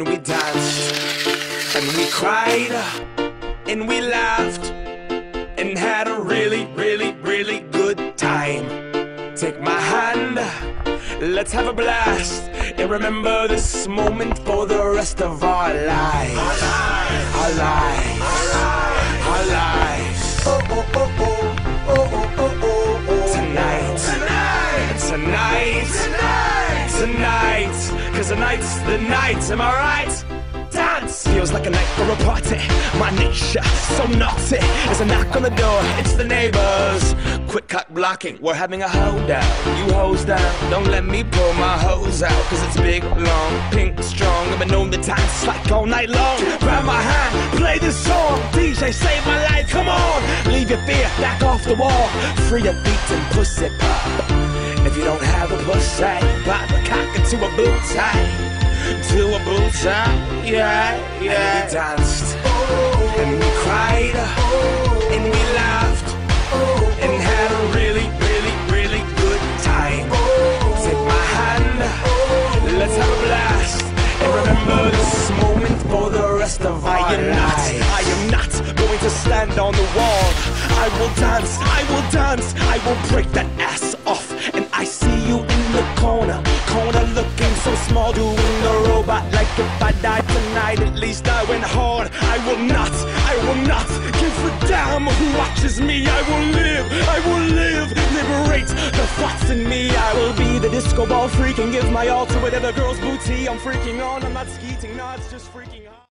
and we danced, and we cried, and we laughed, and had a really, really, really good time. Take my hand, let's have a blast, and remember this moment for the rest of our lives. Our lives, our lives. Oh, oh, oh, oh, oh, oh, oh, oh, oh. Tonight, cause tonight's the night, am I right? Dance! Feels like a night for a party. My nature, so naughty. There's a knock on the door, it's the neighbors. Quit cock blocking, we're having a hoedown. You hose down, don't let me pull my hose out, cause it's big, long, pink, strong. I've been known to dance like all night long. Grab my hand, play this song. DJ, save my life, come on. Leave your fear, back off the wall. Free your beat and pussy pop. If you don't have a pussy, pop a cock into a boot tie. To a boot tie, yeah, yeah. And we danced, and we cried, and we laughed, and had a really, really, really good time. Take my hand, let's have a blast, and remember this moment for the rest of our lives. I am not going to stand on the wall. I will dance, I will break that ass off. And I see you in the corner looking so small, doing the robot like if I died tonight, at least I went hard. I will not give a damn who watches me. I will live, liberate the thoughts in me. I will be the disco ball freak and give my all to whatever girl's booty I'm freaking on. I'm not skeeting, no, it's just freaking on.